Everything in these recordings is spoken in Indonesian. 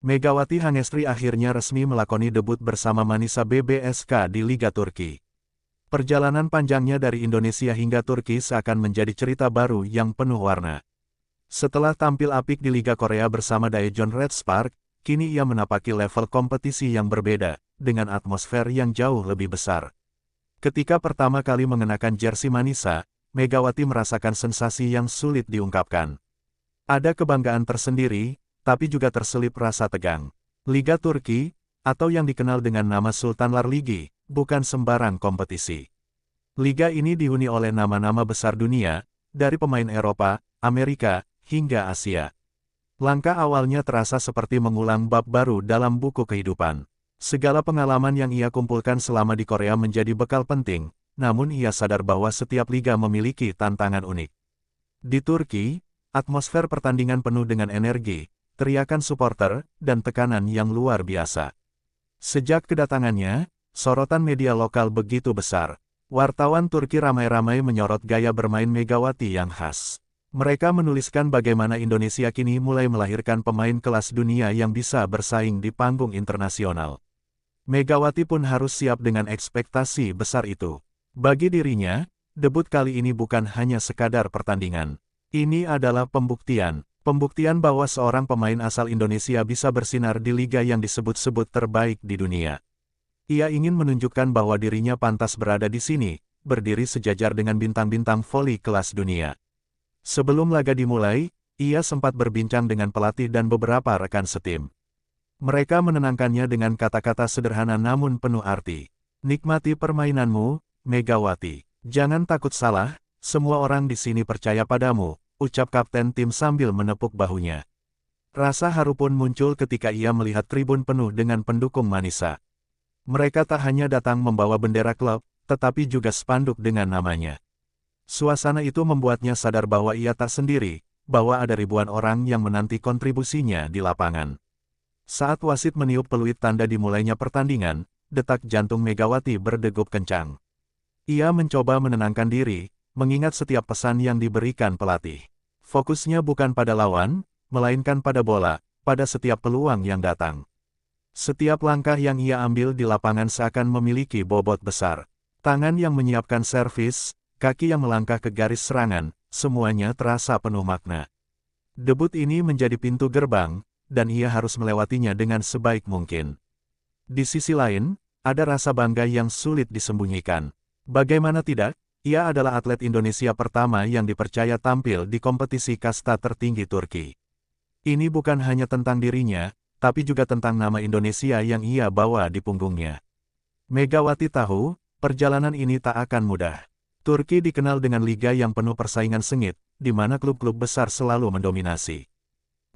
Megawati Hangestri akhirnya resmi melakoni debut bersama Manisa BBSK di Liga Turki. Perjalanan panjangnya dari Indonesia hingga Turki seakan menjadi cerita baru yang penuh warna. Setelah tampil apik di Liga Korea bersama Daejeon Red Spark, kini ia menapaki level kompetisi yang berbeda, dengan atmosfer yang jauh lebih besar. Ketika pertama kali mengenakan jersey Manisa, Megawati merasakan sensasi yang sulit diungkapkan. Ada kebanggaan tersendiri, tapi juga terselip rasa tegang. Liga Turki, atau yang dikenal dengan nama Sultanlar Ligi, bukan sembarang kompetisi. Liga ini dihuni oleh nama-nama besar dunia, dari pemain Eropa, Amerika, hingga Asia. Langkah awalnya terasa seperti mengulang bab baru dalam buku kehidupan. Segala pengalaman yang ia kumpulkan selama di Korea menjadi bekal penting, namun ia sadar bahwa setiap liga memiliki tantangan unik. Di Turki, atmosfer pertandingan penuh dengan energi, teriakan supporter, dan tekanan yang luar biasa. Sejak kedatangannya, sorotan media lokal begitu besar. Wartawan Turki ramai-ramai menyorot gaya bermain Megawati yang khas. Mereka menuliskan bagaimana Indonesia kini mulai melahirkan pemain kelas dunia yang bisa bersaing di panggung internasional. Megawati pun harus siap dengan ekspektasi besar itu. Bagi dirinya, debut kali ini bukan hanya sekadar pertandingan. Ini adalah pembuktian bahwa seorang pemain asal Indonesia bisa bersinar di liga yang disebut-sebut terbaik di dunia. Ia ingin menunjukkan bahwa dirinya pantas berada di sini, berdiri sejajar dengan bintang-bintang voli kelas dunia. Sebelum laga dimulai, ia sempat berbincang dengan pelatih dan beberapa rekan setim. Mereka menenangkannya dengan kata-kata sederhana namun penuh arti. Nikmati permainanmu, Megawati. Jangan takut salah, semua orang di sini percaya padamu, ucap kapten tim sambil menepuk bahunya. Rasa haru pun muncul ketika ia melihat tribun penuh dengan pendukung Manisa. Mereka tak hanya datang membawa bendera klub, tetapi juga spanduk dengan namanya. Suasana itu membuatnya sadar bahwa ia tak sendiri, bahwa ada ribuan orang yang menanti kontribusinya di lapangan. Saat wasit meniup peluit tanda dimulainya pertandingan, detak jantung Megawati berdegup kencang. Ia mencoba menenangkan diri, mengingat setiap pesan yang diberikan pelatih. Fokusnya bukan pada lawan, melainkan pada bola, pada setiap peluang yang datang. Setiap langkah yang ia ambil di lapangan seakan memiliki bobot besar. Tangan yang menyiapkan servis, kaki yang melangkah ke garis serangan, semuanya terasa penuh makna. Debut ini menjadi pintu gerbang, dan ia harus melewatinya dengan sebaik mungkin. Di sisi lain, ada rasa bangga yang sulit disembunyikan. Bagaimana tidak? Ia adalah atlet Indonesia pertama yang dipercaya tampil di kompetisi kasta tertinggi Turki. Ini bukan hanya tentang dirinya, tapi juga tentang nama Indonesia yang ia bawa di punggungnya. Megawati tahu, perjalanan ini tak akan mudah. Turki dikenal dengan liga yang penuh persaingan sengit, di mana klub-klub besar selalu mendominasi.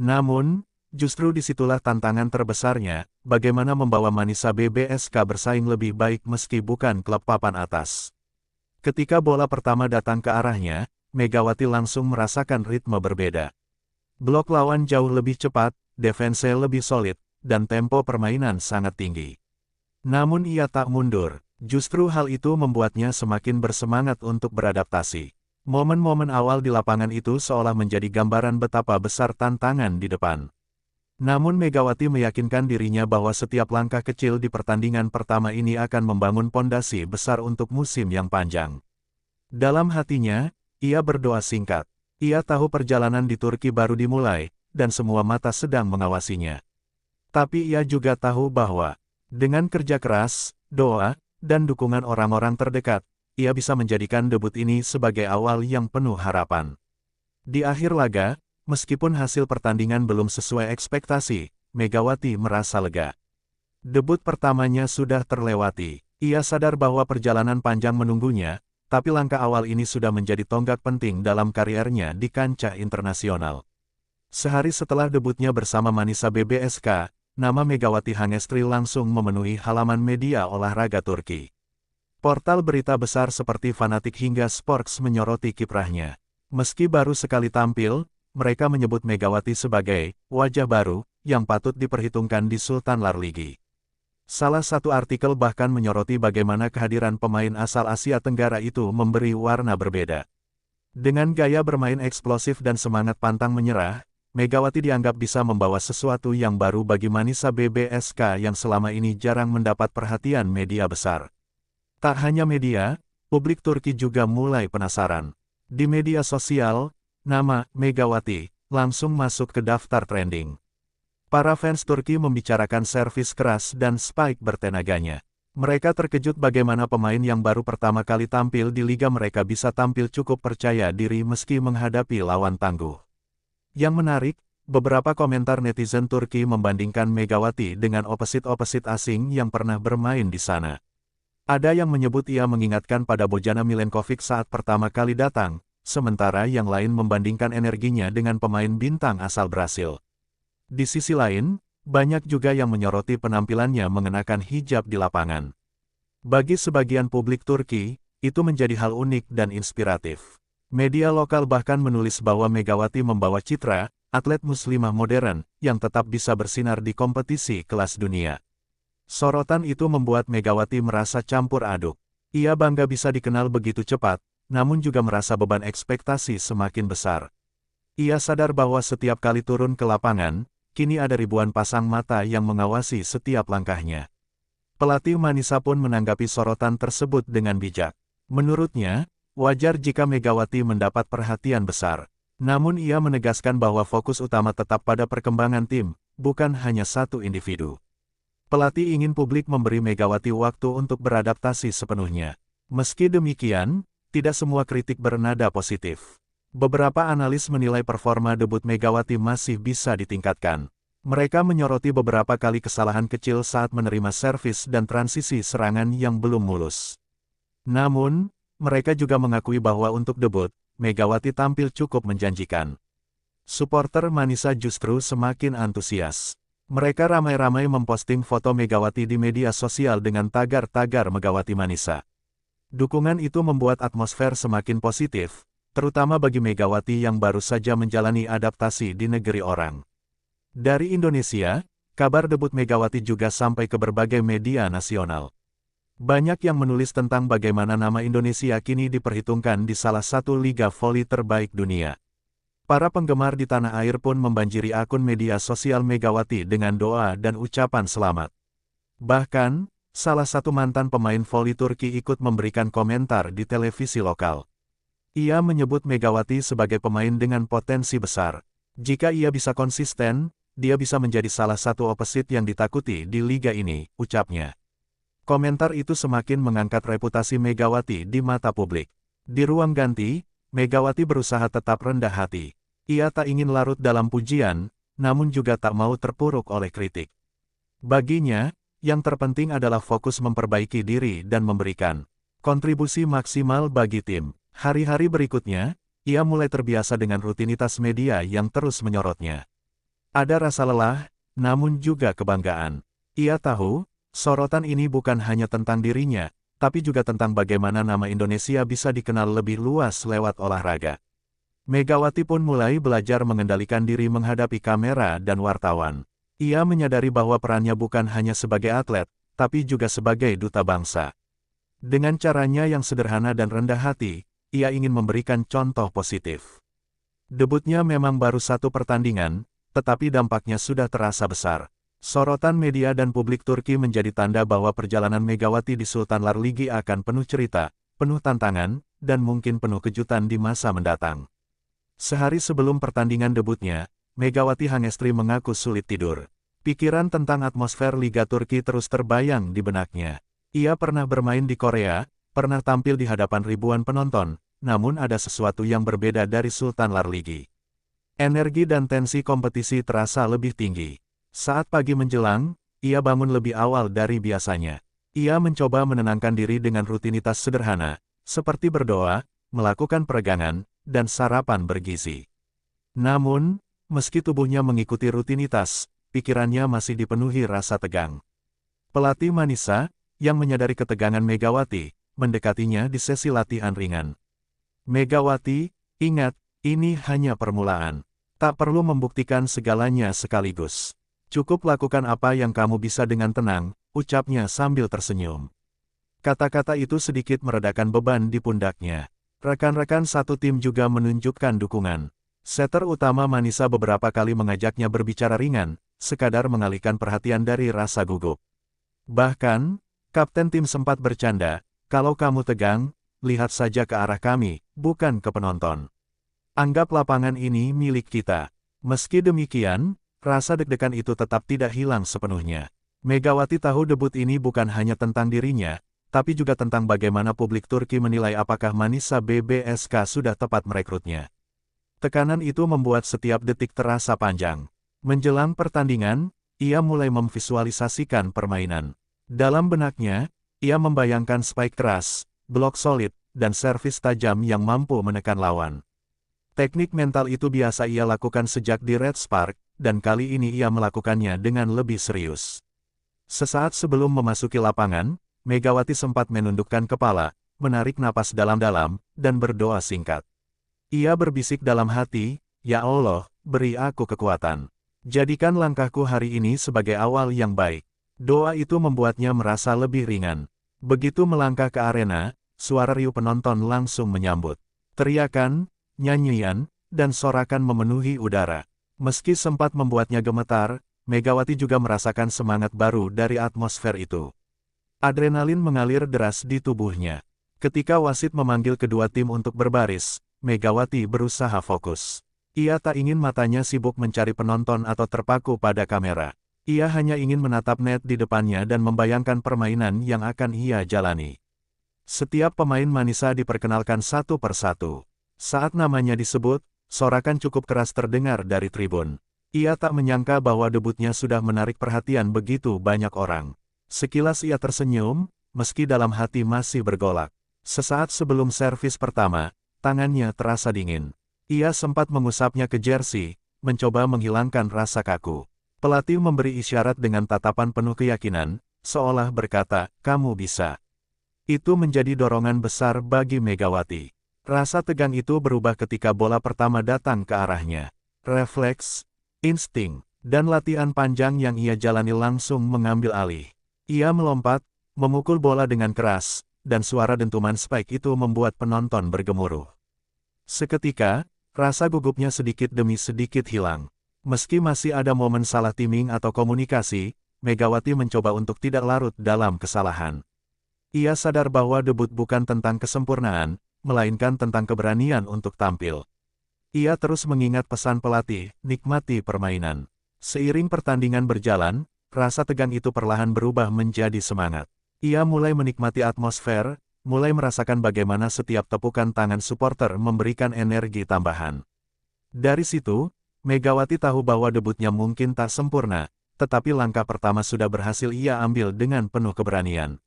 Namun, justru disitulah tantangan terbesarnya, bagaimana membawa Manisa BBSK bersaing lebih baik meski bukan klub papan atas. Ketika bola pertama datang ke arahnya, Megawati langsung merasakan ritme berbeda. Blok lawan jauh lebih cepat, defense lebih solid, dan tempo permainan sangat tinggi. Namun ia tak mundur, justru hal itu membuatnya semakin bersemangat untuk beradaptasi. Momen-momen awal di lapangan itu seolah menjadi gambaran betapa besar tantangan di depan. Namun Megawati meyakinkan dirinya bahwa setiap langkah kecil di pertandingan pertama ini akan membangun pondasi besar untuk musim yang panjang. Dalam hatinya, ia berdoa singkat. Ia tahu perjalanan di Turki baru dimulai, dan semua mata sedang mengawasinya. Tapi ia juga tahu bahwa, dengan kerja keras, doa, dan dukungan orang-orang terdekat, ia bisa menjadikan debut ini sebagai awal yang penuh harapan. Di akhir laga, meskipun hasil pertandingan belum sesuai ekspektasi, Megawati merasa lega. Debut pertamanya sudah terlewati. Ia sadar bahwa perjalanan panjang menunggunya, tapi langkah awal ini sudah menjadi tonggak penting dalam kariernya di kancah internasional. Sehari setelah debutnya bersama Manisa BBSK, nama Megawati Hangestri langsung memenuhi halaman media olahraga Turki. Portal berita besar seperti Fanatik hingga Sports menyoroti kiprahnya. Meski baru sekali tampil, mereka menyebut Megawati sebagai wajah baru yang patut diperhitungkan di Sultanlar Ligi. Salah satu artikel bahkan menyoroti bagaimana kehadiran pemain asal Asia Tenggara itu memberi warna berbeda. Dengan gaya bermain eksplosif dan semangat pantang menyerah, Megawati dianggap bisa membawa sesuatu yang baru bagi Manisa BBSK yang selama ini jarang mendapat perhatian media besar. Tak hanya media, publik Turki juga mulai penasaran. Di media sosial, nama Megawati langsung masuk ke daftar trending. Para fans Turki membicarakan servis keras dan spike bertenaganya. Mereka terkejut bagaimana pemain yang baru pertama kali tampil di liga mereka bisa tampil cukup percaya diri meski menghadapi lawan tangguh. Yang menarik, beberapa komentar netizen Turki membandingkan Megawati dengan opposite-opposite asing yang pernah bermain di sana. Ada yang menyebut ia mengingatkan pada Bojana Milenkovic saat pertama kali datang, sementara yang lain membandingkan energinya dengan pemain bintang asal Brasil. Di sisi lain, banyak juga yang menyoroti penampilannya mengenakan hijab di lapangan. Bagi sebagian publik Turki, itu menjadi hal unik dan inspiratif. Media lokal bahkan menulis bahwa Megawati membawa citra atlet muslimah modern yang tetap bisa bersinar di kompetisi kelas dunia. Sorotan itu membuat Megawati merasa campur aduk. Ia bangga bisa dikenal begitu cepat, namun juga merasa beban ekspektasi semakin besar. Ia sadar bahwa setiap kali turun ke lapangan, kini ada ribuan pasang mata yang mengawasi setiap langkahnya. Pelatih Manisa pun menanggapi sorotan tersebut dengan bijak. Menurutnya, wajar jika Megawati mendapat perhatian besar. Namun ia menegaskan bahwa fokus utama tetap pada perkembangan tim, bukan hanya satu individu. Pelatih ingin publik memberi Megawati waktu untuk beradaptasi sepenuhnya. Meski demikian, tidak semua kritik bernada positif. Beberapa analis menilai performa debut Megawati masih bisa ditingkatkan. Mereka menyoroti beberapa kali kesalahan kecil saat menerima servis dan transisi serangan yang belum mulus. Namun, mereka juga mengakui bahwa untuk debut, Megawati tampil cukup menjanjikan. Suporter Manisa justru semakin antusias. Mereka ramai-ramai memposting foto Megawati di media sosial dengan tagar-tagar Megawati Manisa. Dukungan itu membuat atmosfer semakin positif, terutama bagi Megawati yang baru saja menjalani adaptasi di negeri orang. Dari Indonesia, kabar debut Megawati juga sampai ke berbagai media nasional. Banyak yang menulis tentang bagaimana nama Indonesia kini diperhitungkan di salah satu liga voli terbaik dunia. Para penggemar di tanah air pun membanjiri akun media sosial Megawati dengan doa dan ucapan selamat. Bahkan, salah satu mantan pemain voli Turki ikut memberikan komentar di televisi lokal. Ia menyebut Megawati sebagai pemain dengan potensi besar. Jika ia bisa konsisten, dia bisa menjadi salah satu opposite yang ditakuti di liga ini, ucapnya. Komentar itu semakin mengangkat reputasi Megawati di mata publik. Di ruang ganti, Megawati berusaha tetap rendah hati. Ia tak ingin larut dalam pujian, namun juga tak mau terpuruk oleh kritik. Baginya, yang terpenting adalah fokus memperbaiki diri dan memberikan kontribusi maksimal bagi tim. Hari-hari berikutnya, ia mulai terbiasa dengan rutinitas media yang terus menyorotnya. Ada rasa lelah, namun juga kebanggaan. Ia tahu, sorotan ini bukan hanya tentang dirinya, tapi juga tentang bagaimana nama Indonesia bisa dikenal lebih luas lewat olahraga. Megawati pun mulai belajar mengendalikan diri menghadapi kamera dan wartawan. Ia menyadari bahwa perannya bukan hanya sebagai atlet, tapi juga sebagai duta bangsa. Dengan caranya yang sederhana dan rendah hati, ia ingin memberikan contoh positif. Debutnya memang baru satu pertandingan, tetapi dampaknya sudah terasa besar. Sorotan media dan publik Turki menjadi tanda bahwa perjalanan Megawati di Sultan Larligi akan penuh cerita, penuh tantangan, dan mungkin penuh kejutan di masa mendatang. Sehari sebelum pertandingan debutnya, Megawati Hangestri mengaku sulit tidur. Pikiran tentang atmosfer Liga Turki terus terbayang di benaknya. Ia pernah bermain di Korea, pernah tampil di hadapan ribuan penonton, namun ada sesuatu yang berbeda dari Sultan Larligi. Energi dan tensi kompetisi terasa lebih tinggi. Saat pagi menjelang, ia bangun lebih awal dari biasanya. Ia mencoba menenangkan diri dengan rutinitas sederhana, seperti berdoa, melakukan peregangan, dan sarapan bergizi. Namun, meski tubuhnya mengikuti rutinitas, pikirannya masih dipenuhi rasa tegang. Pelatih Manisa, yang menyadari ketegangan Megawati, mendekatinya di sesi latihan ringan. Megawati, ingat, ini hanya permulaan. Tak perlu membuktikan segalanya sekaligus. Cukup lakukan apa yang kamu bisa dengan tenang, ucapnya sambil tersenyum. Kata-kata itu sedikit meredakan beban di pundaknya. Rekan-rekan satu tim juga menunjukkan dukungan. Setter utama Manisa beberapa kali mengajaknya berbicara ringan, sekadar mengalihkan perhatian dari rasa gugup. Bahkan, kapten tim sempat bercanda, "Kalau kamu tegang, lihat saja ke arah kami, bukan ke penonton. Anggap lapangan ini milik kita." Meski demikian, rasa deg-degan itu tetap tidak hilang sepenuhnya. Megawati tahu debut ini bukan hanya tentang dirinya, tapi juga tentang bagaimana publik Turki menilai apakah Manisa BBSK sudah tepat merekrutnya. Tekanan itu membuat setiap detik terasa panjang. Menjelang pertandingan, ia mulai memvisualisasikan permainan. Dalam benaknya, ia membayangkan spike keras, blok solid, dan servis tajam yang mampu menekan lawan. Teknik mental itu biasa ia lakukan sejak di Red Spark, dan kali ini ia melakukannya dengan lebih serius. Sesaat sebelum memasuki lapangan, Megawati sempat menundukkan kepala, menarik napas dalam-dalam, dan berdoa singkat. Ia berbisik dalam hati, "Ya Allah, beri aku kekuatan. Jadikan langkahku hari ini sebagai awal yang baik." Doa itu membuatnya merasa lebih ringan. Begitu melangkah ke arena, suara riuh penonton langsung menyambut. Teriakan, nyanyian, dan sorakan memenuhi udara. Meski sempat membuatnya gemetar, Megawati juga merasakan semangat baru dari atmosfer itu. Adrenalin mengalir deras di tubuhnya. Ketika wasit memanggil kedua tim untuk berbaris, Megawati berusaha fokus. Ia tak ingin matanya sibuk mencari penonton atau terpaku pada kamera. Ia hanya ingin menatap net di depannya dan membayangkan permainan yang akan ia jalani. Setiap pemain Manisa diperkenalkan satu persatu. Saat namanya disebut, sorakan cukup keras terdengar dari tribun. Ia tak menyangka bahwa debutnya sudah menarik perhatian begitu banyak orang. Sekilas ia tersenyum, meski dalam hati masih bergolak. Sesaat sebelum servis pertama, tangannya terasa dingin. Ia sempat mengusapnya ke jersey, mencoba menghilangkan rasa kaku. Pelatih memberi isyarat dengan tatapan penuh keyakinan, seolah berkata, "Kamu bisa." Itu menjadi dorongan besar bagi Megawati. Rasa tegang itu berubah ketika bola pertama datang ke arahnya. Refleks, insting, dan latihan panjang yang ia jalani langsung mengambil alih. Ia melompat, memukul bola dengan keras, dan suara dentuman spike itu membuat penonton bergemuruh. Seketika, rasa gugupnya sedikit demi sedikit hilang. Meski masih ada momen salah timing atau komunikasi, Megawati mencoba untuk tidak larut dalam kesalahan. Ia sadar bahwa debut bukan tentang kesempurnaan, melainkan tentang keberanian untuk tampil. Ia terus mengingat pesan pelatih, "Nikmati permainan." Seiring pertandingan berjalan, rasa tegang itu perlahan berubah menjadi semangat. Ia mulai menikmati atmosfer, mulai merasakan bagaimana setiap tepukan tangan supporter memberikan energi tambahan. Dari situ, Megawati tahu bahwa debutnya mungkin tak sempurna, tetapi langkah pertama sudah berhasil ia ambil dengan penuh keberanian.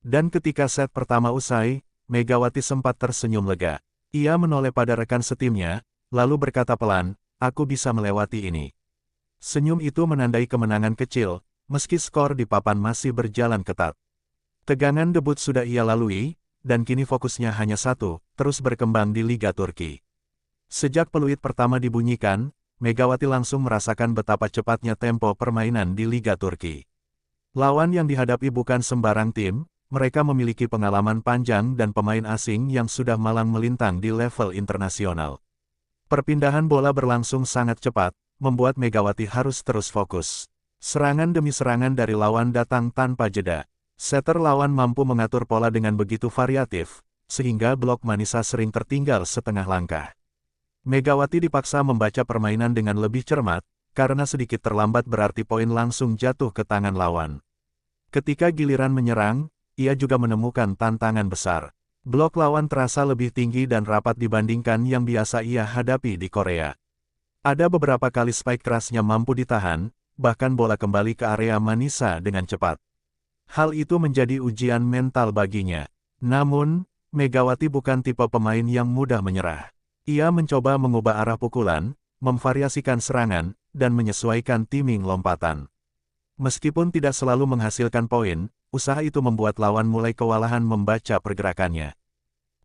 Dan ketika set pertama usai, Megawati sempat tersenyum lega. Ia menoleh pada rekan setimnya, lalu berkata pelan, "Aku bisa melewati ini." Senyum itu menandai kemenangan kecil, meski skor di papan masih berjalan ketat. Tegangan debut sudah ia lalui, dan kini fokusnya hanya satu, terus berkembang di Liga Turki. Sejak peluit pertama dibunyikan, Megawati langsung merasakan betapa cepatnya tempo permainan di Liga Turki. Lawan yang dihadapi bukan sembarang tim, mereka memiliki pengalaman panjang dan pemain asing yang sudah malang melintang di level internasional. Perpindahan bola berlangsung sangat cepat, membuat Megawati harus terus fokus. Serangan demi serangan dari lawan datang tanpa jeda. Setter lawan mampu mengatur pola dengan begitu variatif, sehingga blok Manisa sering tertinggal setengah langkah. Megawati dipaksa membaca permainan dengan lebih cermat, karena sedikit terlambat berarti poin langsung jatuh ke tangan lawan. Ketika giliran menyerang, ia juga menemukan tantangan besar. Blok lawan terasa lebih tinggi dan rapat dibandingkan yang biasa ia hadapi di Korea. Ada beberapa kali spike kerasnya mampu ditahan, bahkan bola kembali ke area Manisa dengan cepat. Hal itu menjadi ujian mental baginya. Namun, Megawati bukan tipe pemain yang mudah menyerah. Ia mencoba mengubah arah pukulan, memvariasikan serangan, dan menyesuaikan timing lompatan. Meskipun tidak selalu menghasilkan poin, usaha itu membuat lawan mulai kewalahan membaca pergerakannya.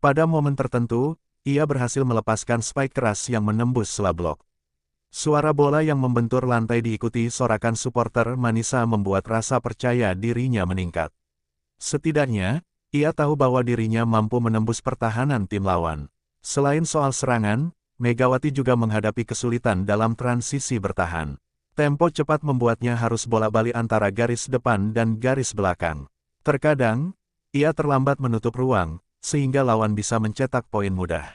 Pada momen tertentu, ia berhasil melepaskan spike keras yang menembus sela blok. Suara bola yang membentur lantai diikuti sorakan supporter Manisa membuat rasa percaya dirinya meningkat. Setidaknya, ia tahu bahwa dirinya mampu menembus pertahanan tim lawan. Selain soal serangan, Megawati juga menghadapi kesulitan dalam transisi bertahan. Tempo cepat membuatnya harus bolak-balik antara garis depan dan garis belakang. Terkadang, ia terlambat menutup ruang, sehingga lawan bisa mencetak poin mudah.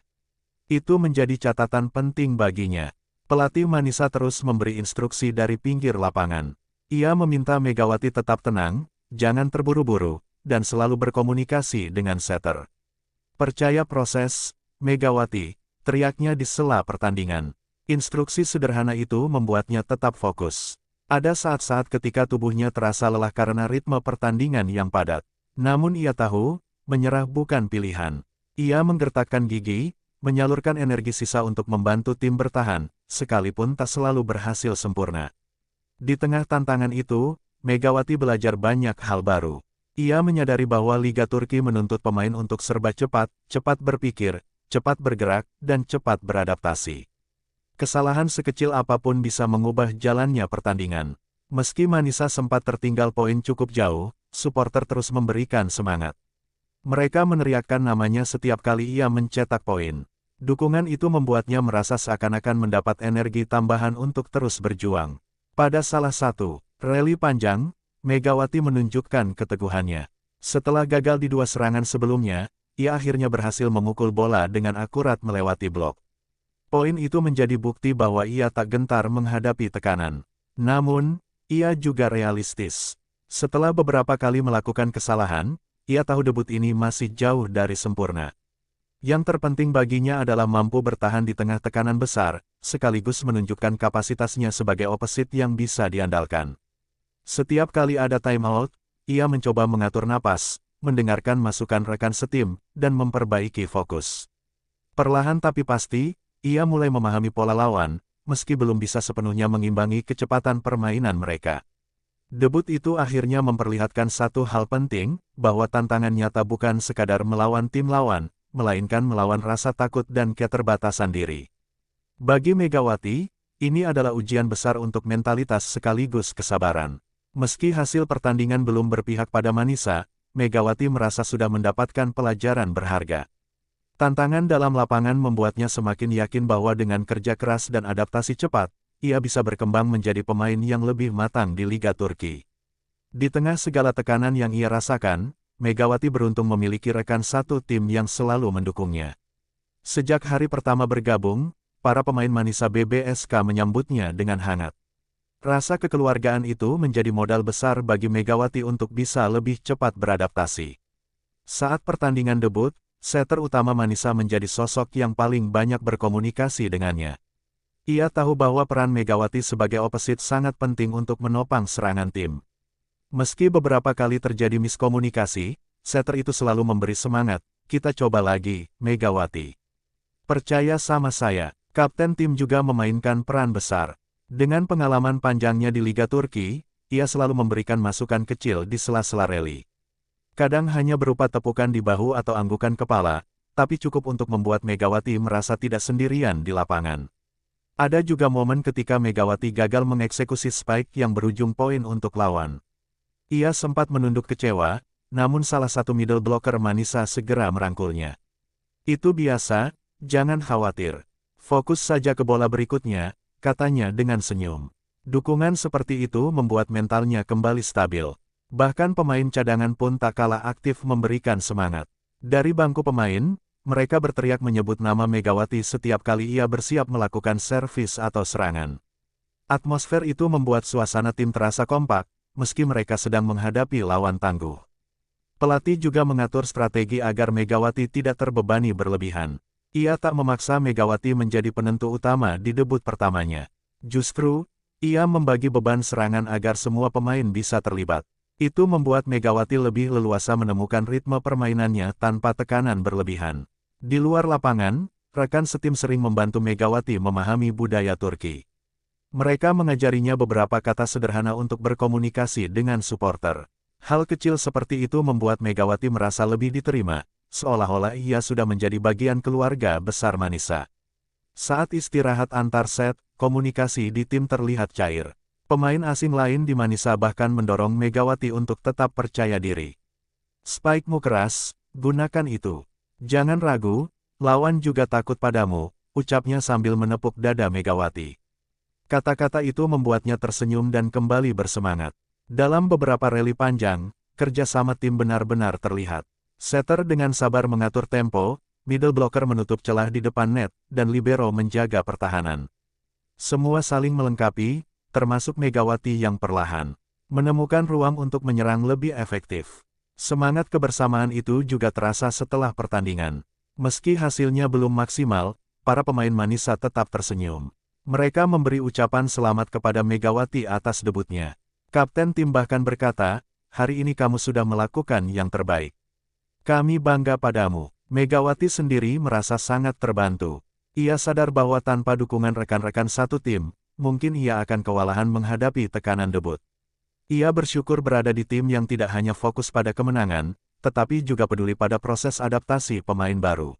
Itu menjadi catatan penting baginya. Pelatih Manisa terus memberi instruksi dari pinggir lapangan. Ia meminta Megawati tetap tenang, jangan terburu-buru, dan selalu berkomunikasi dengan setter. Percaya proses, Megawati, teriaknya di sela pertandingan. Instruksi sederhana itu membuatnya tetap fokus. Ada saat-saat ketika tubuhnya terasa lelah karena ritme pertandingan yang padat. Namun ia tahu, menyerah bukan pilihan. Ia menggertakkan gigi, menyalurkan energi sisa untuk membantu tim bertahan, sekalipun tak selalu berhasil sempurna. Di tengah tantangan itu, Megawati belajar banyak hal baru. Ia menyadari bahwa Liga Turki menuntut pemain untuk serba cepat, cepat berpikir, cepat bergerak, dan cepat beradaptasi. Kesalahan sekecil apapun bisa mengubah jalannya pertandingan. Meski Manisa sempat tertinggal poin cukup jauh, supporter terus memberikan semangat. Mereka meneriakkan namanya setiap kali ia mencetak poin. Dukungan itu membuatnya merasa seakan-akan mendapat energi tambahan untuk terus berjuang. Pada salah satu rally panjang, Megawati menunjukkan keteguhannya. Setelah gagal di 2 serangan sebelumnya, ia akhirnya berhasil memukul bola dengan akurat melewati blok. Poin itu menjadi bukti bahwa ia tak gentar menghadapi tekanan. Namun, ia juga realistis. Setelah beberapa kali melakukan kesalahan, ia tahu debut ini masih jauh dari sempurna. Yang terpenting baginya adalah mampu bertahan di tengah tekanan besar, sekaligus menunjukkan kapasitasnya sebagai opposite yang bisa diandalkan. Setiap kali ada timeout, ia mencoba mengatur napas, mendengarkan masukan rekan setim, dan memperbaiki fokus. Perlahan tapi pasti, ia mulai memahami pola lawan, meski belum bisa sepenuhnya mengimbangi kecepatan permainan mereka. Debut itu akhirnya memperlihatkan satu hal penting, bahwa tantangan nyata bukan sekadar melawan tim lawan, melainkan melawan rasa takut dan keterbatasan diri. Bagi Megawati, ini adalah ujian besar untuk mentalitas sekaligus kesabaran. Meski hasil pertandingan belum berpihak pada Manisa, Megawati merasa sudah mendapatkan pelajaran berharga. Tantangan dalam lapangan membuatnya semakin yakin bahwa dengan kerja keras dan adaptasi cepat, ia bisa berkembang menjadi pemain yang lebih matang di Liga Turki. Di tengah segala tekanan yang ia rasakan, Megawati beruntung memiliki rekan satu tim yang selalu mendukungnya. Sejak hari pertama bergabung, para pemain Manisa BBSK menyambutnya dengan hangat. Rasa kekeluargaan itu menjadi modal besar bagi Megawati untuk bisa lebih cepat beradaptasi. Saat pertandingan debut, setter utama Manisa menjadi sosok yang paling banyak berkomunikasi dengannya. Ia tahu bahwa peran Megawati sebagai opposite sangat penting untuk menopang serangan tim. Meski beberapa kali terjadi miskomunikasi, setter itu selalu memberi semangat, "Kita coba lagi, Megawati. Percaya sama saya." Kapten tim juga memainkan peran besar. Dengan pengalaman panjangnya di Liga Turki, ia selalu memberikan masukan kecil di sela-sela rally. Kadang hanya berupa tepukan di bahu atau anggukan kepala, tapi cukup untuk membuat Megawati merasa tidak sendirian di lapangan. Ada juga momen ketika Megawati gagal mengeksekusi spike yang berujung poin untuk lawan. Ia sempat menunduk kecewa, namun salah satu middle blocker Manisa segera merangkulnya. "Itu biasa, jangan khawatir. Fokus saja ke bola berikutnya," katanya dengan senyum. Dukungan seperti itu membuat mentalnya kembali stabil. Bahkan pemain cadangan pun tak kalah aktif memberikan semangat. Dari bangku pemain, mereka berteriak menyebut nama Megawati setiap kali ia bersiap melakukan servis atau serangan. Atmosfer itu membuat suasana tim terasa kompak, meski mereka sedang menghadapi lawan tangguh. Pelatih juga mengatur strategi agar Megawati tidak terbebani berlebihan. Ia tak memaksa Megawati menjadi penentu utama di debut pertamanya. Justru, ia membagi beban serangan agar semua pemain bisa terlibat. Itu membuat Megawati lebih leluasa menemukan ritme permainannya tanpa tekanan berlebihan. Di luar lapangan, rekan setim sering membantu Megawati memahami budaya Turki. Mereka mengajarinya beberapa kata sederhana untuk berkomunikasi dengan supporter. Hal kecil seperti itu membuat Megawati merasa lebih diterima, seolah-olah ia sudah menjadi bagian keluarga besar Manisa. Saat istirahat antar set, komunikasi di tim terlihat cair. Pemain asing lain di Manisa bahkan mendorong Megawati untuk tetap percaya diri. "Spike-mu keras, gunakan itu. Jangan ragu, lawan juga takut padamu," ucapnya sambil menepuk dada Megawati. Kata-kata itu membuatnya tersenyum dan kembali bersemangat. Dalam beberapa rally panjang, kerjasama tim benar-benar terlihat. Setter dengan sabar mengatur tempo, middle blocker menutup celah di depan net, dan libero menjaga pertahanan. Semua saling melengkapi, termasuk Megawati yang perlahan menemukan ruang untuk menyerang lebih efektif. Semangat kebersamaan itu juga terasa setelah pertandingan. Meski hasilnya belum maksimal, para pemain Manisa tetap tersenyum. Mereka memberi ucapan selamat kepada Megawati atas debutnya. Kapten tim bahkan berkata, "Hari ini kamu sudah melakukan yang terbaik. Kami bangga padamu." Megawati sendiri merasa sangat terbantu. Ia sadar bahwa tanpa dukungan rekan-rekan satu tim, mungkin ia akan kewalahan menghadapi tekanan debut. Ia bersyukur berada di tim yang tidak hanya fokus pada kemenangan, tetapi juga peduli pada proses adaptasi pemain baru.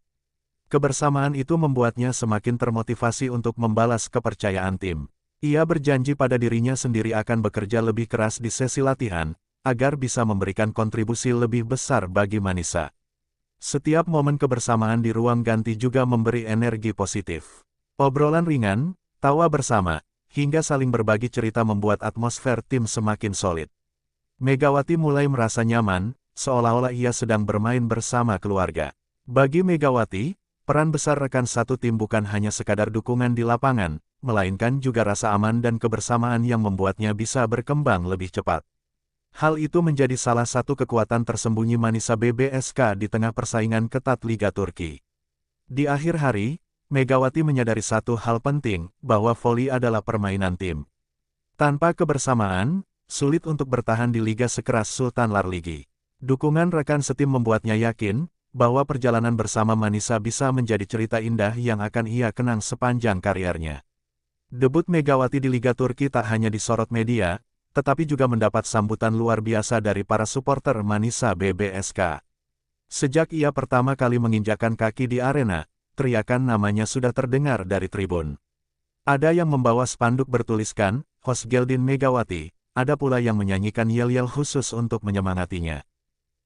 Kebersamaan itu membuatnya semakin termotivasi untuk membalas kepercayaan tim. Ia berjanji pada dirinya sendiri akan bekerja lebih keras di sesi latihan, agar bisa memberikan kontribusi lebih besar bagi Manisa. Setiap momen kebersamaan di ruang ganti juga memberi energi positif. Obrolan ringan, tawa bersama, hingga saling berbagi cerita membuat atmosfer tim semakin solid. Megawati mulai merasa nyaman, seolah-olah ia sedang bermain bersama keluarga. Bagi Megawati, peran besar rekan satu tim bukan hanya sekadar dukungan di lapangan, melainkan juga rasa aman dan kebersamaan yang membuatnya bisa berkembang lebih cepat. Hal itu menjadi salah satu kekuatan tersembunyi Manisa BBSK di tengah persaingan ketat Liga Turki. Di akhir hari, Megawati menyadari satu hal penting, bahwa voli adalah permainan tim. Tanpa kebersamaan, sulit untuk bertahan di liga sekeras Sultan Larligi. Dukungan rekan setim membuatnya yakin, bahwa perjalanan bersama Manisa bisa menjadi cerita indah yang akan ia kenang sepanjang karirnya. Debut Megawati di Liga Turki tak hanya disorot media, tetapi juga mendapat sambutan luar biasa dari para supporter Manisa BBSK. Sejak ia pertama kali menginjakkan kaki di arena, teriakan namanya sudah terdengar dari tribun. Ada yang membawa spanduk bertuliskan, "Host Geldin Megawati," ada pula yang menyanyikan yel-yel khusus untuk menyemangatinya.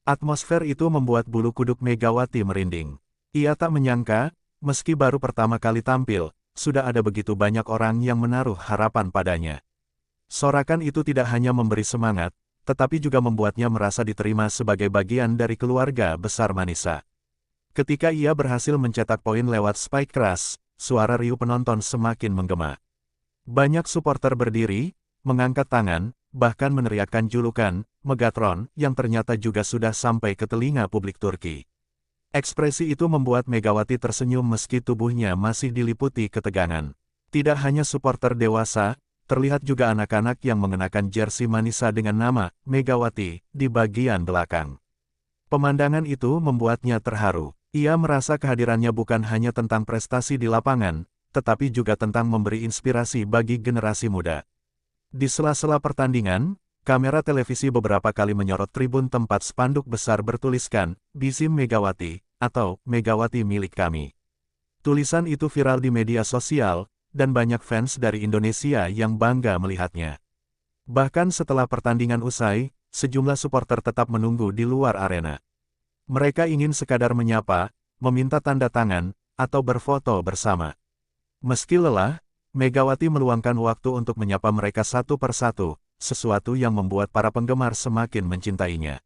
Atmosfer itu membuat bulu kuduk Megawati merinding. Ia tak menyangka, meski baru pertama kali tampil, sudah ada begitu banyak orang yang menaruh harapan padanya. Sorakan itu tidak hanya memberi semangat, tetapi juga membuatnya merasa diterima sebagai bagian dari keluarga besar Manisa. Ketika ia berhasil mencetak poin lewat spike keras, suara riuh penonton semakin menggema. Banyak supporter berdiri, mengangkat tangan, bahkan meneriakkan julukan Megatron, yang ternyata juga sudah sampai ke telinga publik Turki. Ekspresi itu membuat Megawati tersenyum meski tubuhnya masih diliputi ketegangan. Tidak hanya supporter dewasa, terlihat juga anak-anak yang mengenakan jersey Manisa dengan nama Megawati di bagian belakang. Pemandangan itu membuatnya terharu. Ia merasa kehadirannya bukan hanya tentang prestasi di lapangan, tetapi juga tentang memberi inspirasi bagi generasi muda. Di sela-sela pertandingan, kamera televisi beberapa kali menyorot tribun tempat spanduk besar bertuliskan, "Bizim Megawati," atau "Megawati milik kami." Tulisan itu viral di media sosial, dan banyak fans dari Indonesia yang bangga melihatnya. Bahkan setelah pertandingan usai, sejumlah supporter tetap menunggu di luar arena. Mereka ingin sekadar menyapa, meminta tanda tangan, atau berfoto bersama. Meski lelah, Megawati meluangkan waktu untuk menyapa mereka satu persatu, sesuatu yang membuat para penggemar semakin mencintainya.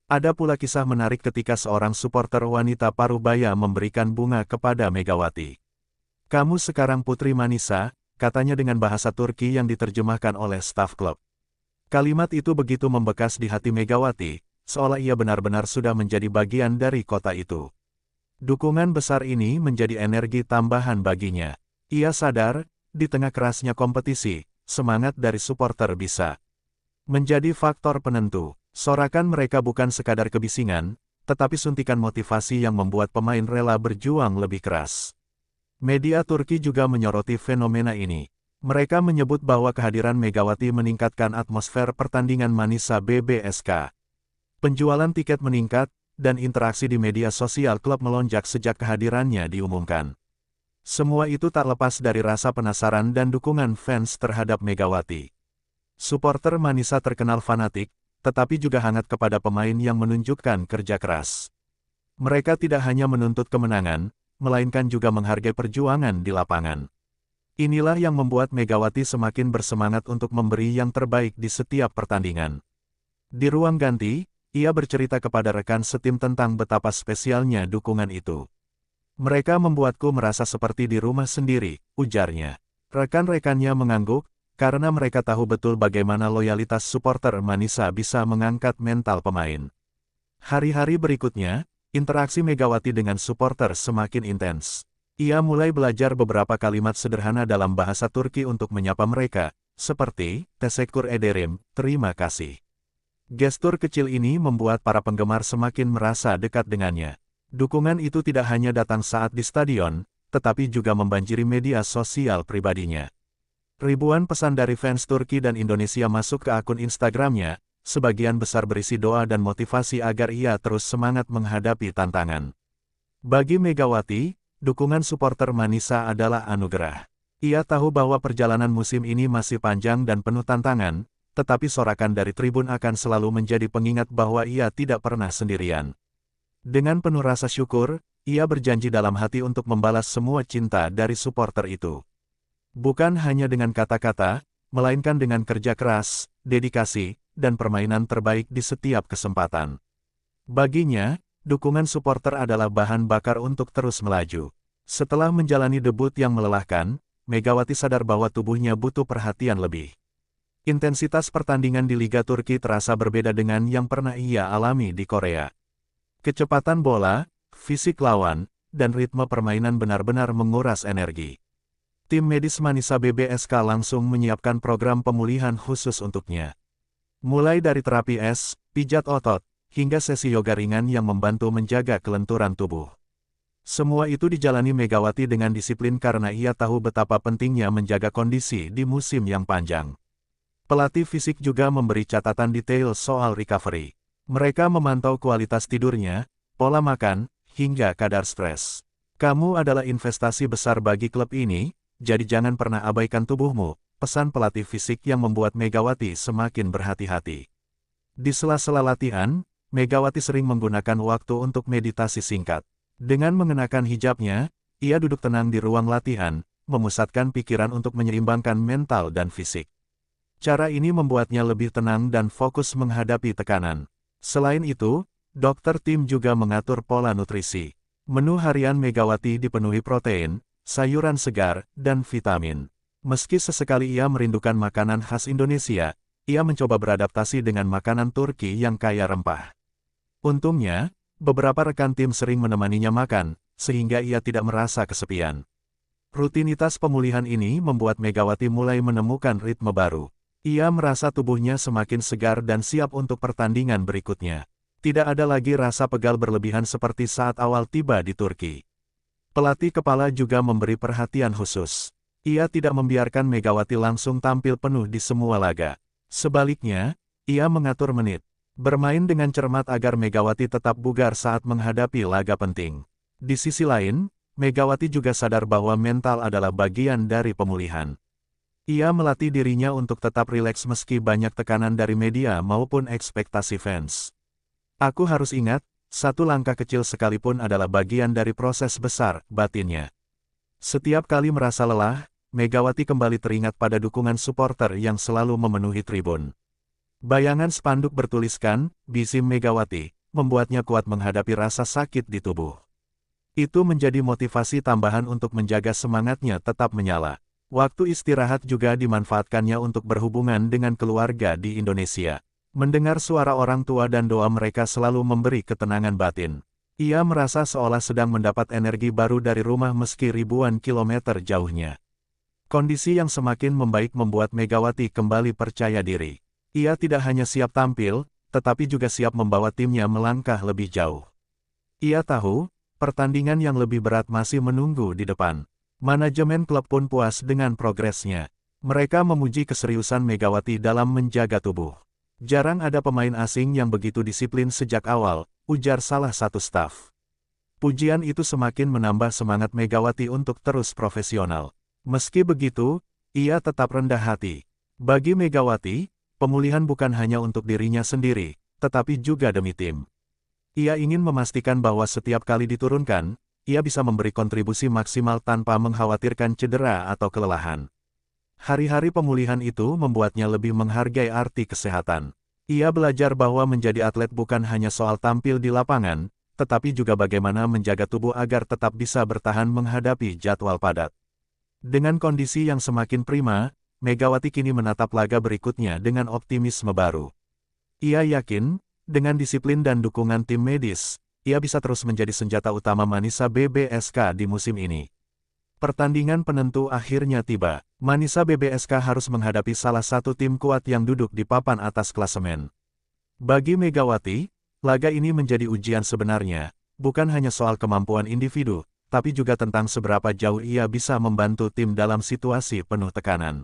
Ada pula kisah menarik ketika seorang supporter wanita Parubaya memberikan bunga kepada Megawati. "Kamu sekarang Putri Manisa," katanya dengan bahasa Turki yang diterjemahkan oleh staf klub. Kalimat itu begitu membekas di hati Megawati, seolah ia benar-benar sudah menjadi bagian dari kota itu. Dukungan besar ini menjadi energi tambahan baginya. Ia sadar, di tengah kerasnya kompetisi, semangat dari supporter bisa menjadi faktor penentu. Sorakan mereka bukan sekadar kebisingan, tetapi suntikan motivasi yang membuat pemain rela berjuang lebih keras. Media Turki juga menyoroti fenomena ini. Mereka menyebut bahwa kehadiran Megawati meningkatkan atmosfer pertandingan Manisa BBSK. Penjualan tiket meningkat, dan interaksi di media sosial klub melonjak sejak kehadirannya diumumkan. Semua itu tak lepas dari rasa penasaran dan dukungan fans terhadap Megawati. Supporter Manisa terkenal fanatik, tetapi juga hangat kepada pemain yang menunjukkan kerja keras. Mereka tidak hanya menuntut kemenangan, melainkan juga menghargai perjuangan di lapangan. Inilah yang membuat Megawati semakin bersemangat untuk memberi yang terbaik di setiap pertandingan. Di ruang ganti, ia bercerita kepada rekan setim tentang betapa spesialnya dukungan itu. Mereka membuatku merasa seperti di rumah sendiri, ujarnya. Rekan-rekannya mengangguk, karena mereka tahu betul bagaimana loyalitas supporter Manisa bisa mengangkat mental pemain. Hari-hari berikutnya, interaksi Megawati dengan supporter semakin intens. Ia mulai belajar beberapa kalimat sederhana dalam bahasa Turki untuk menyapa mereka, seperti, "Teşekkür ederim, terima kasih." Gestur kecil ini membuat para penggemar semakin merasa dekat dengannya. Dukungan itu tidak hanya datang saat di stadion, tetapi juga membanjiri media sosial pribadinya. Ribuan pesan dari fans Turki dan Indonesia masuk ke akun Instagramnya, sebagian besar berisi doa dan motivasi agar ia terus semangat menghadapi tantangan. Bagi Megawati, dukungan supporter Manisa adalah anugerah. Ia tahu bahwa perjalanan musim ini masih panjang dan penuh tantangan, tetapi sorakan dari tribun akan selalu menjadi pengingat bahwa ia tidak pernah sendirian. Dengan penuh rasa syukur, ia berjanji dalam hati untuk membalas semua cinta dari supporter itu. Bukan hanya dengan kata-kata, melainkan dengan kerja keras, dedikasi, dan permainan terbaik di setiap kesempatan. Baginya, dukungan supporter adalah bahan bakar untuk terus melaju. Setelah menjalani debut yang melelahkan, Megawati sadar bahwa tubuhnya butuh perhatian lebih. Intensitas pertandingan di Liga Turki terasa berbeda dengan yang pernah ia alami di Korea. Kecepatan bola, fisik lawan, dan ritme permainan benar-benar menguras energi. Tim medis Manisa BBSK langsung menyiapkan program pemulihan khusus untuknya. Mulai dari terapi es, pijat otot, hingga sesi yoga ringan yang membantu menjaga kelenturan tubuh. Semua itu dijalani Megawati dengan disiplin karena ia tahu betapa pentingnya menjaga kondisi di musim yang panjang. Pelatih fisik juga memberi catatan detail soal recovery. Mereka memantau kualitas tidurnya, pola makan, hingga kadar stres. "Kamu adalah investasi besar bagi klub ini, jadi jangan pernah abaikan tubuhmu," pesan pelatih fisik yang membuat Megawati semakin berhati-hati. Di sela-sela latihan, Megawati sering menggunakan waktu untuk meditasi singkat. Dengan mengenakan hijabnya, ia duduk tenang di ruang latihan, memusatkan pikiran untuk menyeimbangkan mental dan fisik. Cara ini membuatnya lebih tenang dan fokus menghadapi tekanan. Selain itu, dokter tim juga mengatur pola nutrisi. Menu harian Megawati dipenuhi protein, sayuran segar, dan vitamin. Meski sesekali ia merindukan makanan khas Indonesia, ia mencoba beradaptasi dengan makanan Turki yang kaya rempah. Untungnya, beberapa rekan tim sering menemaninya makan, sehingga ia tidak merasa kesepian. Rutinitas pemulihan ini membuat Megawati mulai menemukan ritme baru. Ia merasa tubuhnya semakin segar dan siap untuk pertandingan berikutnya. Tidak ada lagi rasa pegal berlebihan seperti saat awal tiba di Turki. Pelatih kepala juga memberi perhatian khusus. Ia tidak membiarkan Megawati langsung tampil penuh di semua laga. Sebaliknya, ia mengatur menit bermain dengan cermat agar Megawati tetap bugar saat menghadapi laga penting. Di sisi lain, Megawati juga sadar bahwa mental adalah bagian dari pemulihan. Ia melatih dirinya untuk tetap rileks meski banyak tekanan dari media maupun ekspektasi fans. "Aku harus ingat, satu langkah kecil sekalipun adalah bagian dari proses besar," batinnya. Setiap kali merasa lelah, Megawati kembali teringat pada dukungan supporter yang selalu memenuhi tribun. Bayangan spanduk bertuliskan, "Bisim Megawati," membuatnya kuat menghadapi rasa sakit di tubuh. Itu menjadi motivasi tambahan untuk menjaga semangatnya tetap menyala. Waktu istirahat juga dimanfaatkannya untuk berhubungan dengan keluarga di Indonesia. Mendengar suara orang tua dan doa mereka selalu memberi ketenangan batin. Ia merasa seolah sedang mendapat energi baru dari rumah meski ribuan kilometer jauhnya. Kondisi yang semakin membaik membuat Megawati kembali percaya diri. Ia tidak hanya siap tampil, tetapi juga siap membawa timnya melangkah lebih jauh. Ia tahu, pertandingan yang lebih berat masih menunggu di depan. Manajemen klub pun puas dengan progresnya. Mereka memuji keseriusan Megawati dalam menjaga tubuh. "Jarang ada pemain asing yang begitu disiplin sejak awal," ujar salah satu staf. Pujian itu semakin menambah semangat Megawati untuk terus profesional. Meski begitu, ia tetap rendah hati. Bagi Megawati, pemulihan bukan hanya untuk dirinya sendiri, tetapi juga demi tim. Ia ingin memastikan bahwa setiap kali diturunkan, ia bisa memberi kontribusi maksimal tanpa mengkhawatirkan cedera atau kelelahan. Hari-hari pemulihan itu membuatnya lebih menghargai arti kesehatan. Ia belajar bahwa menjadi atlet bukan hanya soal tampil di lapangan, tetapi juga bagaimana menjaga tubuh agar tetap bisa bertahan menghadapi jadwal padat. Dengan kondisi yang semakin prima, Megawati kini menatap laga berikutnya dengan optimisme baru. Ia yakin, dengan disiplin dan dukungan tim medis, ia bisa terus menjadi senjata utama Manisa BBSK di musim ini. Pertandingan penentu akhirnya tiba. Manisa BBSK harus menghadapi salah satu tim kuat yang duduk di papan atas klasemen. Bagi Megawati, laga ini menjadi ujian sebenarnya, bukan hanya soal kemampuan individu, tapi juga tentang seberapa jauh ia bisa membantu tim dalam situasi penuh tekanan.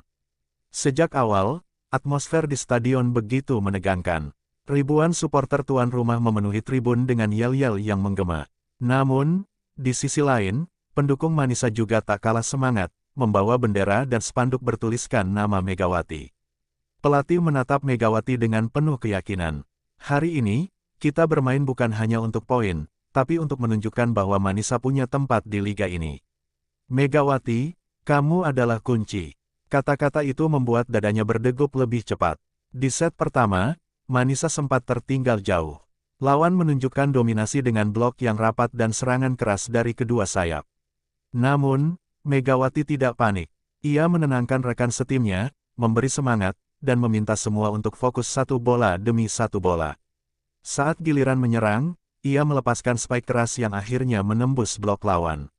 Sejak awal, atmosfer di stadion begitu menegangkan. Ribuan supporter tuan rumah memenuhi tribun dengan yel-yel yang menggema. Namun, di sisi lain, pendukung Manisa juga tak kalah semangat, membawa bendera dan spanduk bertuliskan nama Megawati. Pelatih menatap Megawati dengan penuh keyakinan. Hari ini, kita bermain bukan hanya untuk poin, tapi untuk menunjukkan bahwa Manisa punya tempat di liga ini. Megawati, kamu adalah kunci. Kata-kata itu membuat dadanya berdegup lebih cepat. Di set pertama, Manisa sempat tertinggal jauh. Lawan menunjukkan dominasi dengan blok yang rapat dan serangan keras dari kedua sayap. Namun, Megawati tidak panik. Ia menenangkan rekan setimnya, memberi semangat, dan meminta semua untuk fokus satu bola demi satu bola. Saat giliran menyerang, ia melepaskan spike keras yang akhirnya menembus blok lawan.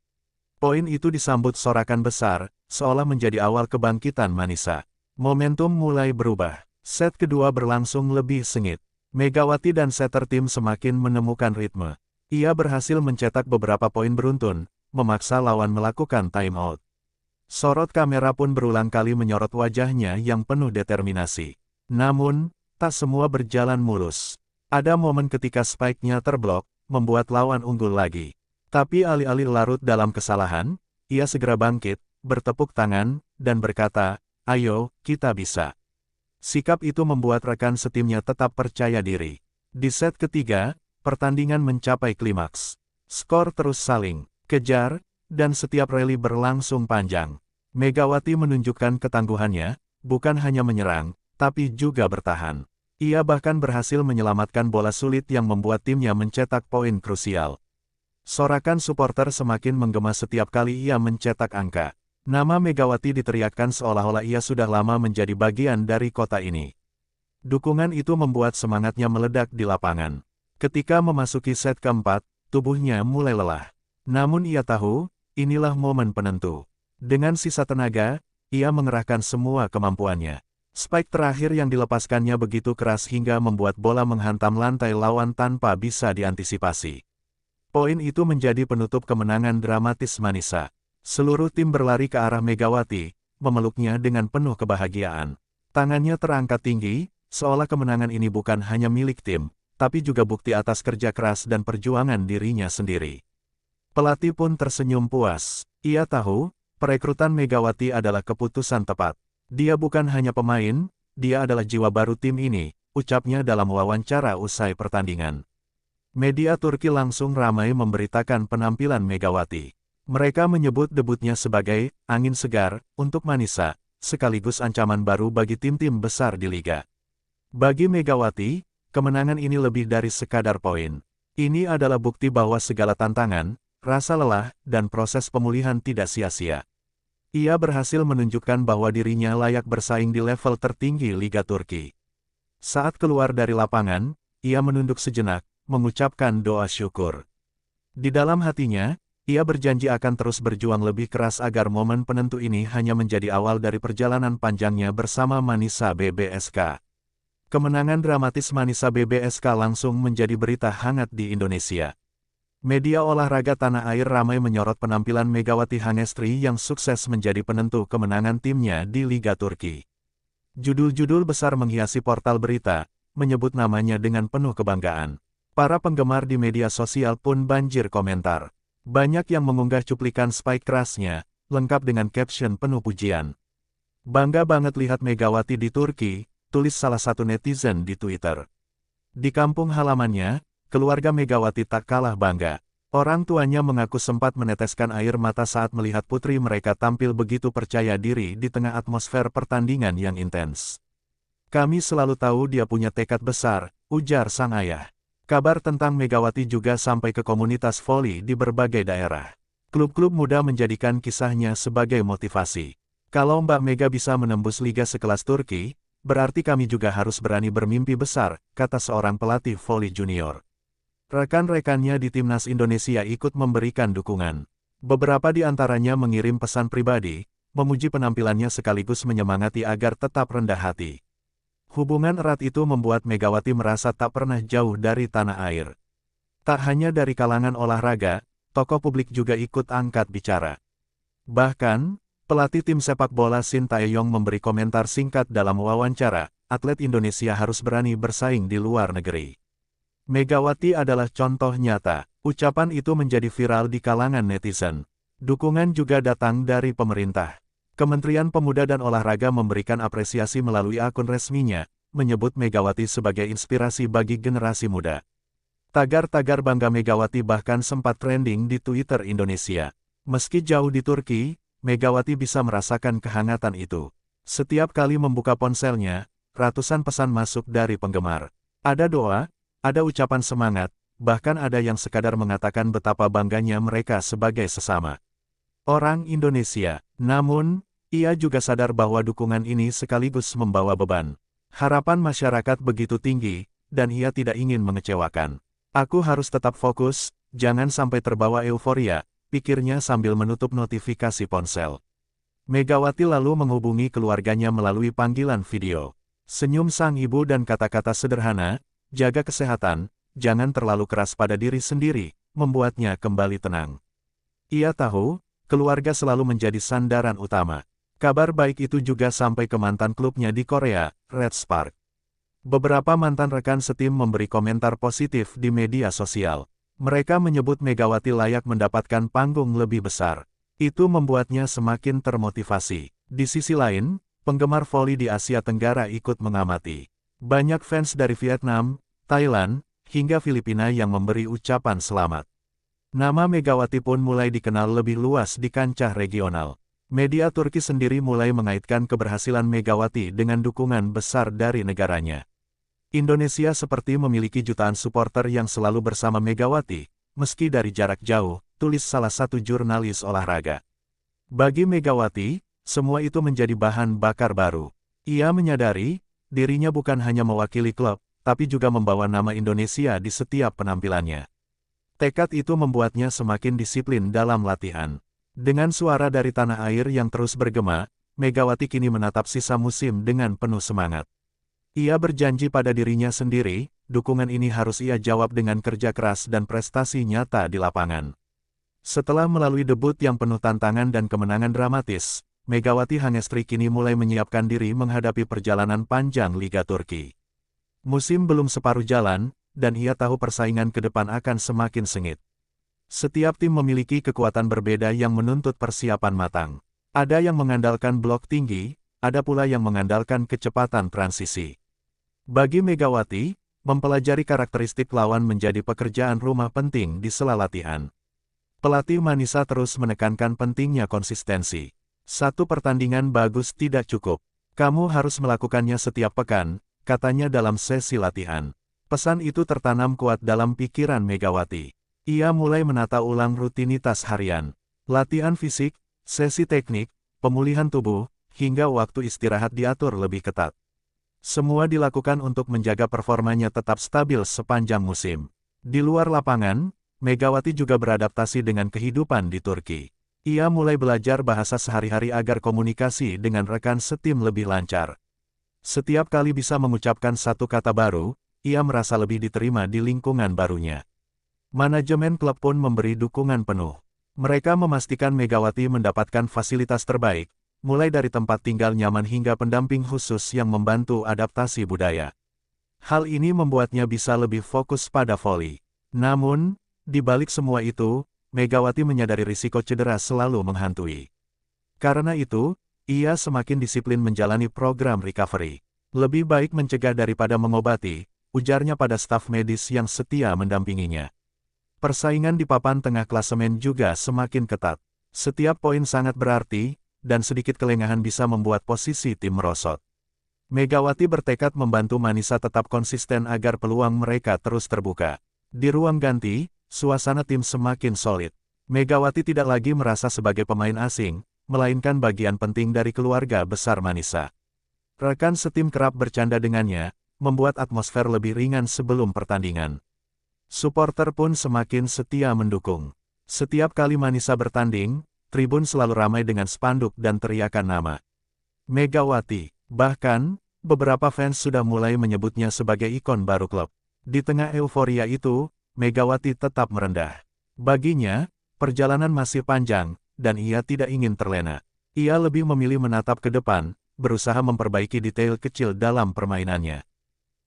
Poin itu disambut sorakan besar, seolah menjadi awal kebangkitan Manisa. Momentum mulai berubah. Set kedua berlangsung lebih sengit. Megawati dan setter tim semakin menemukan ritme. Ia berhasil mencetak beberapa poin beruntun, memaksa lawan melakukan timeout. Sorot kamera pun berulang kali menyorot wajahnya yang penuh determinasi. Namun, tak semua berjalan mulus. Ada momen ketika spike-nya terblok, membuat lawan unggul lagi. Tapi alih-alih larut dalam kesalahan, ia segera bangkit, bertepuk tangan, dan berkata, "Ayo, kita bisa." Sikap itu membuat rekan setimnya tetap percaya diri. Di set ketiga, pertandingan mencapai klimaks. Skor terus saling kejar, dan setiap rally berlangsung panjang. Megawati menunjukkan ketangguhannya, bukan hanya menyerang, tapi juga bertahan. Ia bahkan berhasil menyelamatkan bola sulit yang membuat timnya mencetak poin krusial. Sorakan supporter semakin menggema setiap kali ia mencetak angka. Nama Megawati diteriakkan seolah-olah ia sudah lama menjadi bagian dari kota ini. Dukungan itu membuat semangatnya meledak di lapangan. Ketika memasuki set keempat, tubuhnya mulai lelah. Namun ia tahu, inilah momen penentu. Dengan sisa tenaga, ia mengerahkan semua kemampuannya. Spike terakhir yang dilepaskannya begitu keras hingga membuat bola menghantam lantai lawan tanpa bisa diantisipasi. Poin itu menjadi penutup kemenangan dramatis Manisa. Seluruh tim berlari ke arah Megawati, memeluknya dengan penuh kebahagiaan. Tangannya terangkat tinggi, seolah kemenangan ini bukan hanya milik tim, tapi juga bukti atas kerja keras dan perjuangan dirinya sendiri. Pelatih pun tersenyum puas. Ia tahu, perekrutan Megawati adalah keputusan tepat. Dia bukan hanya pemain, dia adalah jiwa baru tim ini, ucapnya dalam wawancara usai pertandingan. Media Turki langsung ramai memberitakan penampilan Megawati. Mereka menyebut debutnya sebagai angin segar untuk Manisa, sekaligus ancaman baru bagi tim-tim besar di liga. Bagi Megawati, kemenangan ini lebih dari sekadar poin. Ini adalah bukti bahwa segala tantangan, rasa lelah, dan proses pemulihan tidak sia-sia. Ia berhasil menunjukkan bahwa dirinya layak bersaing di level tertinggi Liga Turki. Saat keluar dari lapangan, ia menunduk sejenak, mengucapkan doa syukur. Di dalam hatinya, ia berjanji akan terus berjuang lebih keras agar momen penentu ini hanya menjadi awal dari perjalanan panjangnya bersama Manisa BBSK. Kemenangan dramatis Manisa BBSK langsung menjadi berita hangat di Indonesia. Media olahraga tanah air ramai menyorot penampilan Megawati Hangestri yang sukses menjadi penentu kemenangan timnya di Liga Turki. Judul-judul besar menghiasi portal berita, menyebut namanya dengan penuh kebanggaan. Para penggemar di media sosial pun banjir komentar. Banyak yang mengunggah cuplikan spike kerasnya, lengkap dengan caption penuh pujian. "Bangga banget lihat Megawati di Turki," tulis salah satu netizen di Twitter. Di kampung halamannya, keluarga Megawati tak kalah bangga. Orang tuanya mengaku sempat meneteskan air mata saat melihat putri mereka tampil begitu percaya diri di tengah atmosfer pertandingan yang intens. Kami selalu tahu dia punya tekad besar, ujar sang ayah. Kabar tentang Megawati juga sampai ke komunitas voli di berbagai daerah. Klub-klub muda menjadikan kisahnya sebagai motivasi. Kalau Mbak Mega bisa menembus liga sekelas Turki, berarti kami juga harus berani bermimpi besar, kata seorang pelatih voli junior. Rekan-rekannya di timnas Indonesia ikut memberikan dukungan. Beberapa di antaranya mengirim pesan pribadi, memuji penampilannya sekaligus menyemangati agar tetap rendah hati. Hubungan erat itu membuat Megawati merasa tak pernah jauh dari tanah air. Tak hanya dari kalangan olahraga, tokoh publik juga ikut angkat bicara. Bahkan, pelatih tim sepak bola Shin Tae-yong memberi komentar singkat dalam wawancara, atlet Indonesia harus berani bersaing di luar negeri. Megawati adalah contoh nyata, ucapan itu menjadi viral di kalangan netizen. Dukungan juga datang dari pemerintah. Kementerian Pemuda dan Olahraga memberikan apresiasi melalui akun resminya, menyebut Megawati sebagai inspirasi bagi generasi muda. Tagar-tagar bangga Megawati bahkan sempat trending di Twitter Indonesia. Meski jauh di Turki, Megawati bisa merasakan kehangatan itu. Setiap kali membuka ponselnya, ratusan pesan masuk dari penggemar. Ada doa, ada ucapan semangat, bahkan ada yang sekadar mengatakan betapa bangganya mereka sebagai sesama orang Indonesia. Namun, ia juga sadar bahwa dukungan ini sekaligus membawa beban. Harapan masyarakat begitu tinggi, dan ia tidak ingin mengecewakan. Aku harus tetap fokus, jangan sampai terbawa euforia, pikirnya sambil menutup notifikasi ponsel. Megawati lalu menghubungi keluarganya melalui panggilan video. Senyum sang ibu dan kata-kata sederhana, jaga kesehatan, jangan terlalu keras pada diri sendiri, membuatnya kembali tenang. Ia tahu, keluarga selalu menjadi sandaran utama. Kabar baik itu juga sampai ke mantan klubnya di Korea, Red Spark. Beberapa mantan rekan setim memberi komentar positif di media sosial. Mereka menyebut Megawati layak mendapatkan panggung lebih besar. Itu membuatnya semakin termotivasi. Di sisi lain, penggemar voli di Asia Tenggara ikut mengamati. Banyak fans dari Vietnam, Thailand, hingga Filipina yang memberi ucapan selamat. Nama Megawati pun mulai dikenal lebih luas di kancah regional. Media Turki sendiri mulai mengaitkan keberhasilan Megawati dengan dukungan besar dari negaranya. Indonesia seperti memiliki jutaan supporter yang selalu bersama Megawati, meski dari jarak jauh, tulis salah satu jurnalis olahraga. Bagi Megawati, semua itu menjadi bahan bakar baru. Ia menyadari, dirinya bukan hanya mewakili klub, tapi juga membawa nama Indonesia di setiap penampilannya. Tekad itu membuatnya semakin disiplin dalam latihan. Dengan suara dari tanah air yang terus bergema, Megawati kini menatap sisa musim dengan penuh semangat. Ia berjanji pada dirinya sendiri, dukungan ini harus ia jawab dengan kerja keras dan prestasi nyata di lapangan. Setelah melalui debut yang penuh tantangan dan kemenangan dramatis, Megawati Hangestri kini mulai menyiapkan diri menghadapi perjalanan panjang Liga Turki. Musim belum separuh jalan, dan ia tahu persaingan ke depan akan semakin sengit. Setiap tim memiliki kekuatan berbeda yang menuntut persiapan matang. Ada yang mengandalkan blok tinggi, ada pula yang mengandalkan kecepatan transisi. Bagi Megawati, mempelajari karakteristik lawan menjadi pekerjaan rumah penting di sela latihan. Pelatih Manisa terus menekankan pentingnya konsistensi. Satu pertandingan bagus tidak cukup. Kamu harus melakukannya setiap pekan, katanya dalam sesi latihan. Pesan itu tertanam kuat dalam pikiran Megawati. Ia mulai menata ulang rutinitas harian. Latihan fisik, sesi teknik, pemulihan tubuh, hingga waktu istirahat diatur lebih ketat. Semua dilakukan untuk menjaga performanya tetap stabil sepanjang musim. Di luar lapangan, Megawati juga beradaptasi dengan kehidupan di Turki. Ia mulai belajar bahasa sehari-hari agar komunikasi dengan rekan setim lebih lancar. Setiap kali bisa mengucapkan satu kata baru, ia merasa lebih diterima di lingkungan barunya. Manajemen klub pun memberi dukungan penuh. Mereka memastikan Megawati mendapatkan fasilitas terbaik, mulai dari tempat tinggal nyaman hingga pendamping khusus yang membantu adaptasi budaya. Hal ini membuatnya bisa lebih fokus pada voli. Namun, di balik semua itu, Megawati menyadari risiko cedera selalu menghantui. Karena itu, ia semakin disiplin menjalani program recovery. Lebih baik mencegah daripada mengobati, ujarnya pada staf medis yang setia mendampinginya. Persaingan di papan tengah klasemen juga semakin ketat. Setiap poin sangat berarti, dan sedikit kelengahan bisa membuat posisi tim merosot. Megawati bertekad membantu Manisa tetap konsisten agar peluang mereka terus terbuka. Di ruang ganti, suasana tim semakin solid. Megawati tidak lagi merasa sebagai pemain asing, melainkan bagian penting dari keluarga besar Manisa. Rekan setim kerap bercanda dengannya, membuat atmosfer lebih ringan sebelum pertandingan. Supporter pun semakin setia mendukung. Setiap kali Manisa bertanding, tribun selalu ramai dengan spanduk dan teriakan nama Megawati. Bahkan, beberapa fans sudah mulai menyebutnya sebagai ikon baru klub. Di tengah euforia itu, Megawati tetap merendah. Baginya, perjalanan masih panjang, dan ia tidak ingin terlena. Ia lebih memilih menatap ke depan, berusaha memperbaiki detail kecil dalam permainannya.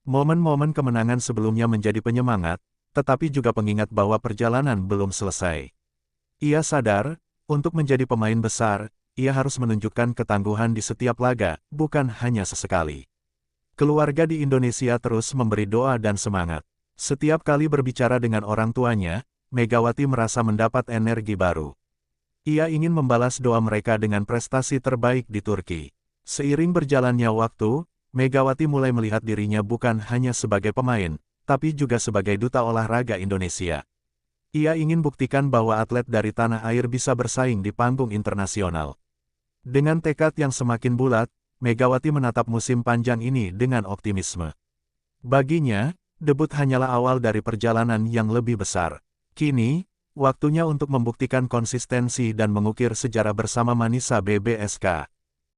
Momen-momen kemenangan sebelumnya menjadi penyemangat, tetapi juga pengingat bahwa perjalanan belum selesai. Ia sadar, untuk menjadi pemain besar, ia harus menunjukkan ketangguhan di setiap laga, bukan hanya sesekali. Keluarga di Indonesia terus memberi doa dan semangat. Setiap kali berbicara dengan orang tuanya, Megawati merasa mendapat energi baru. Ia ingin membalas doa mereka dengan prestasi terbaik di Turki. Seiring berjalannya waktu, Megawati mulai melihat dirinya bukan hanya sebagai pemain, tapi juga sebagai duta olahraga Indonesia. Ia ingin buktikan bahwa atlet dari tanah air bisa bersaing di panggung internasional. Dengan tekad yang semakin bulat, Megawati menatap musim panjang ini dengan optimisme. Baginya, debut hanyalah awal dari perjalanan yang lebih besar. Kini, waktunya untuk membuktikan konsistensi dan mengukir sejarah bersama Manisa BBSK.